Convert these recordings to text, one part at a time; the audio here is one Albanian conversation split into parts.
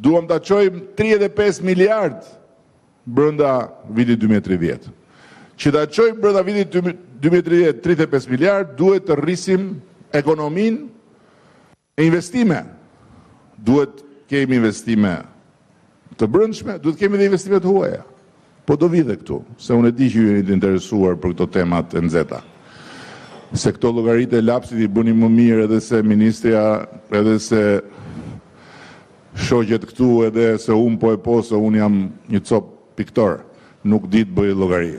duam ta çojmë 35 miliard brenda vitit 2030. Që ta çojmë brenda vitit 2030 35 miliard, duhet të rrisim ekonominë e investime. Duhet kemi investime të brendshme, duhet kemi dhe investime të huaja. Po do vi dhe këtu, se unë e di që ju jeni të interesuar për këto temat e nxehta. Se këto llogaritë e lapsit i bëni më mirë edhe se ministrja, edhe se shoqet këtu, edhe se unë po e po, se unë jam një cop piktor, nuk di të bëj llogari.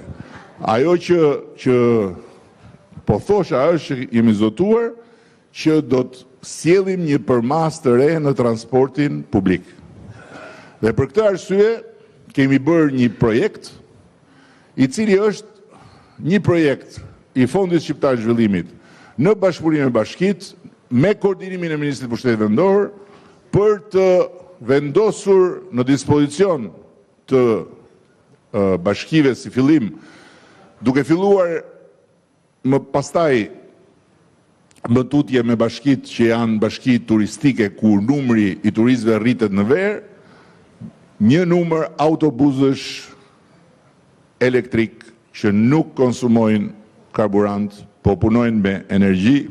Ajo që po thosha është që jemi zotuar që do të sjellim një përmas të re në transportin publik. Dhe për këtë arsye kemi bërë një projekt i cili është një projekt i Fondit Shqiptar Zhvillimit në bashkëpunim me bashkitë me koordinimin e Ministrisë së Pushtetit Vendor për të vendosur në dispozicion të bashkive si fillim, duke filluar më pastaj më tutje me bashkitë që janë bashki turistike ku numri i turistëve rritet në verë, një numër autobusësh elektrik që nuk konsumojnë karburant, po punojnë me energji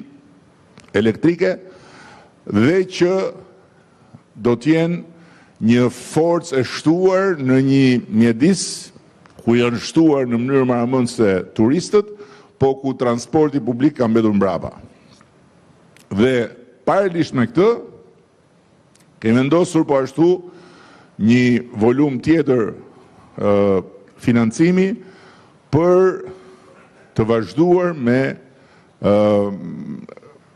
elektrike dhe që do t'jenë një forcë e shtuar në një mjedis ku janë shtuar në mënyrë maramëndse turistët, po ku transporti publik ka mbetur mbrapa. Dhe paralelisht me këtë, kemi vendosur po ashtu një volum tjetër financimi për të vazhduar me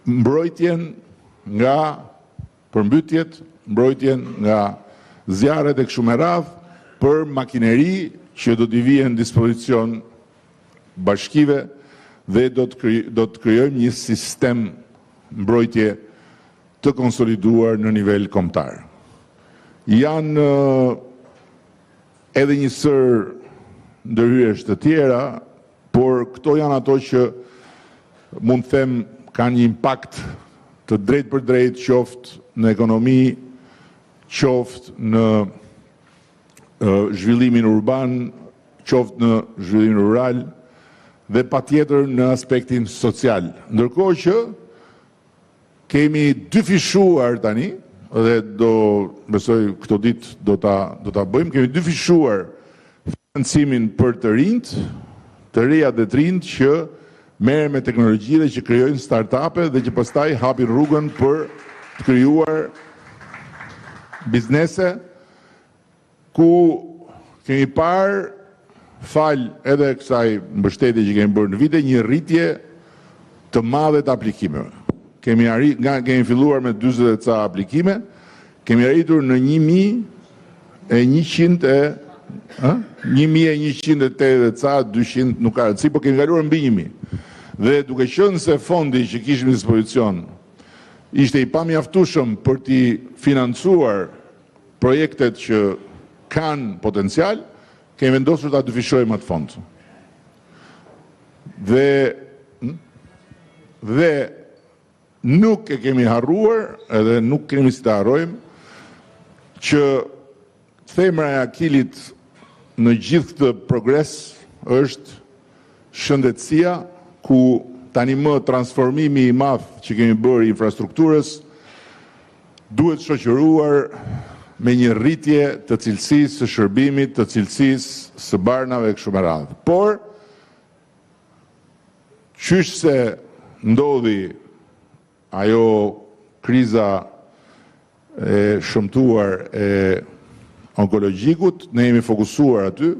mbrojtjen nga përmbytjet, mbrojtjen nga zjarret e kështu me radhë, për makineri që do t'i vijë në dispozicion bashkive dhe do të krijojmë një sistem mbrojtje të konsoliduar në nivel kombëtar. Janë edhe një sër ndërhyrësh të tjera, por këto janë ato që mund të them kanë një impakt të drejtë për drejtë qoftë në ekonomi, qoftë në zhvillimin urban, qoftë në zhvillimin rural dhe patjetër në aspektin social. Ndërkohë që kemi dyfishuar tani, dhe do besoj këto ditë do ta bëjmë, kemi dyfishuar financimin për të rinjt, të reja dhe të rinjt që merren me teknologji dhe që krijojnë startupe dhe që pastaj hapin rrugën për të krijuar biznese ku kemi parë fal edhe kësaj mbështetje që kemi bërë në vite një rritje të madhe të aplikimeve. Kemi filluar me 40 ca aplikime, kemi arritur në 1180 ca, 200 nuk ka rëndësi, po kemi kaluar mbi 1000. Dhe duke qenë se fondi që kishim në dispozicion ishte i pamjaftueshëm për t'i financuar projektet që kanë potencial, kemi vendosur ta dyfishojmë atë fond. Dhe nuk e kemi harruar, edhe nuk kemi si të harrojmë, që themra e Akilit në gjithë këtë progres është shëndetësia, ku tani më transformimi i madh që kemi bërë i infrastrukturës duhet shoqëruar me një rritje të cilësisë së shërbimit, të cilësisë së barnave kështu me radhë. Por qysh se ndodhi ajo kriza e shëmtuar e onkologjikut, ne jemi fokusuar aty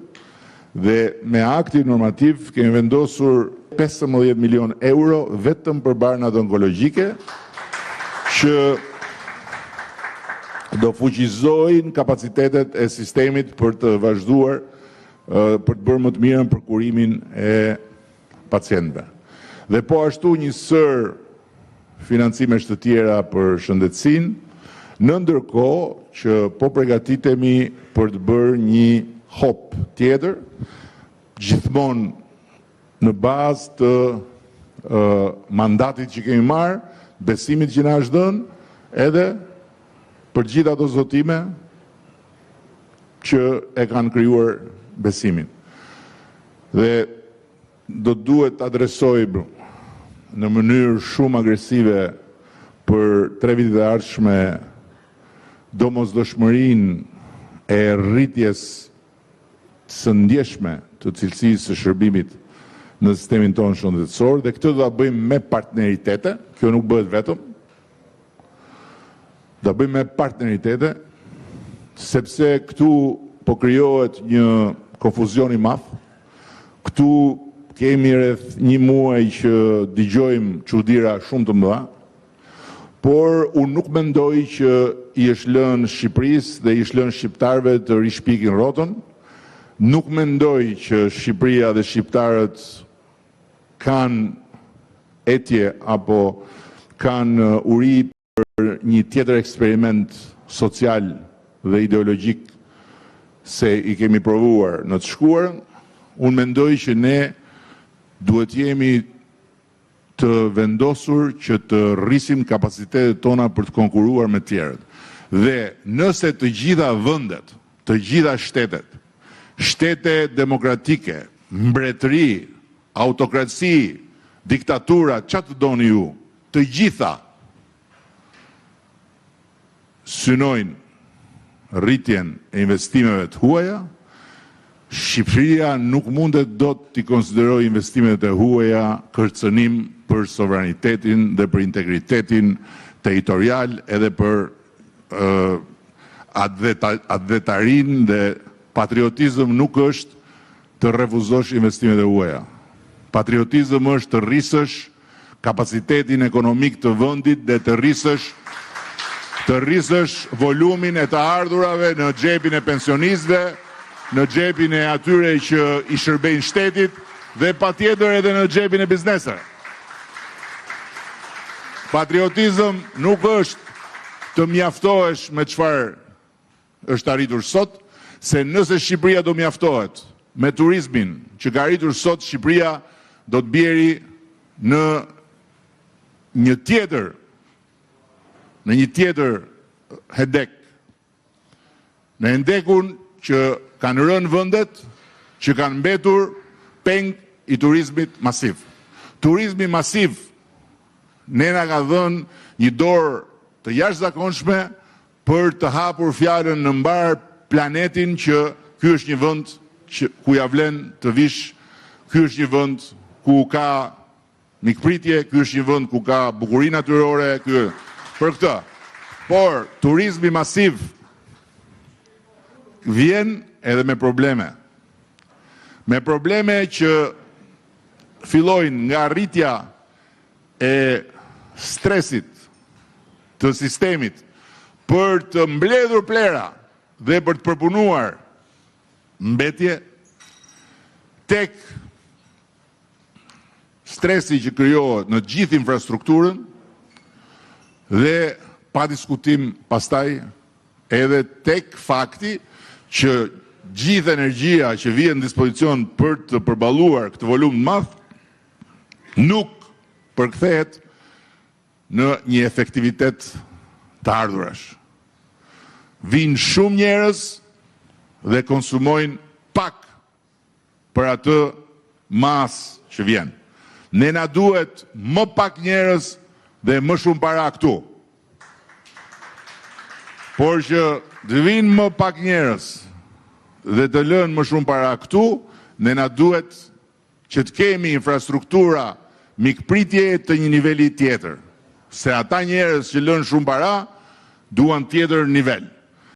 dhe me akti normativ kemi vendosur 15 milion euro vetëm për barnat onkologjike që do fuqizojnë kapacitetet e sistemit për të vazhduar, për të bërë më të mirën për kurimin e pacientëve. Dhe po ashtu një sër financimesh të tjera për shëndetësinë, në ndërkohë që po përgatitemi për të bërë një hop tjetër, gjithmonë në bazë të mandatit që kemi marrë, besimit që na është dhënë, edhe për gjithë ato zotime që e kanë krijuar besimin. Dhe do duhet adresoj në mënyrë shumë agresive për 3 vitet e ardhshme domosdoshmërinë e rritjes së ndjeshme të cilësisë së shërbimit në sistemin tonë shëndetësor, dhe këtë do ta bëjmë me partneritete, kjo nuk bëhet vetëm. Do ta bëjmë me partneritete, sepse këtu po krijohet një konfuzion i madh. Këtu kemi rreth 1 muaj që dëgjojmë çuditëra shumë të mëdha, por unë nuk mendoj që i është lënë Shqipërisë dhe i është lënë shqiptarëve të rishpikin rrotën. Nuk mendoj që Shqipëria dhe shqiptarët kanë etje apo kanë uri për një tjetër eksperiment social dhe ideologjik se i kemi provuar në të shkuarën. Unë mendoj që ne duhet jemi të vendosur që të rrisim kapacitetet tona për të konkuruar me tjerët. Dhe nëse të gjitha vendet, të gjitha shtetet, shtete demokratike, mbretëri, autokraci, diktatura, çfarë të doni ju, të gjitha synojnë rritjen e investimeve të huaja, Shqipëria nuk mundet dot t'i konsideroj investimet e huaja kërcënim për sovranitetin dhe për integritetin territorial, edhe për advetarin dhe patriotizëm nuk është të refuzosh investimet e huaja. Patriotizëm është të rrisësh kapacitetin ekonomik të vendit dhe të rrisësh volumin e të ardhurave në xhepin e pensionistëve, në xhepin e atyre që i shërbejnë shtetit dhe patjetër edhe në xhepin e bizneseve. Patriotizëm nuk është të mjaftohesh me çfarë është arritur sot, se nëse Shqipëria do mjaftohet me turizmin që ka arritur sot, Shqipëria do të bjeri në një tjetër hedek. Në hendekun që kanë rënë vendet që kanë mbetur peng i turizmit masiv. Turizmi masiv ne na ka dhënë një dorë të jashtëzakonshme për të hapur fjalën në mbar planetin që ky është një vend ku ja vlen të vish, ky është një vend ku ka mikpritje, ky është një vend ku ka bukurinë natyrore, për këtë. Por turizmi masiv vjen edhe me probleme. Me probleme që fillojnë nga rritja e stresit të sistemit për të mbledhur plera dhe për të përpunuar mbetje, tek stresi që krijohet në gjithë infrastrukturën dhe pa diskutim pastaj edhe tek fakti që gjithë energjia që vjen në dispozicion për të përballuar këtë volum të madh nuk përkthehet në një efektivitet të ardhurash. Vinë shumë njerëz dhe konsumojnë pak për atë masë që vjen. Ne na duhet më pak njerëz dhe më shumë para këtu. Por që të vinë më pak njerëz dhe të lënë më shumë para këtu, ne na duhet që të kemi infrastruktura mikpritje të një niveli tjetër. Se ata njerëz që lënë shumë para duan tjetër nivel.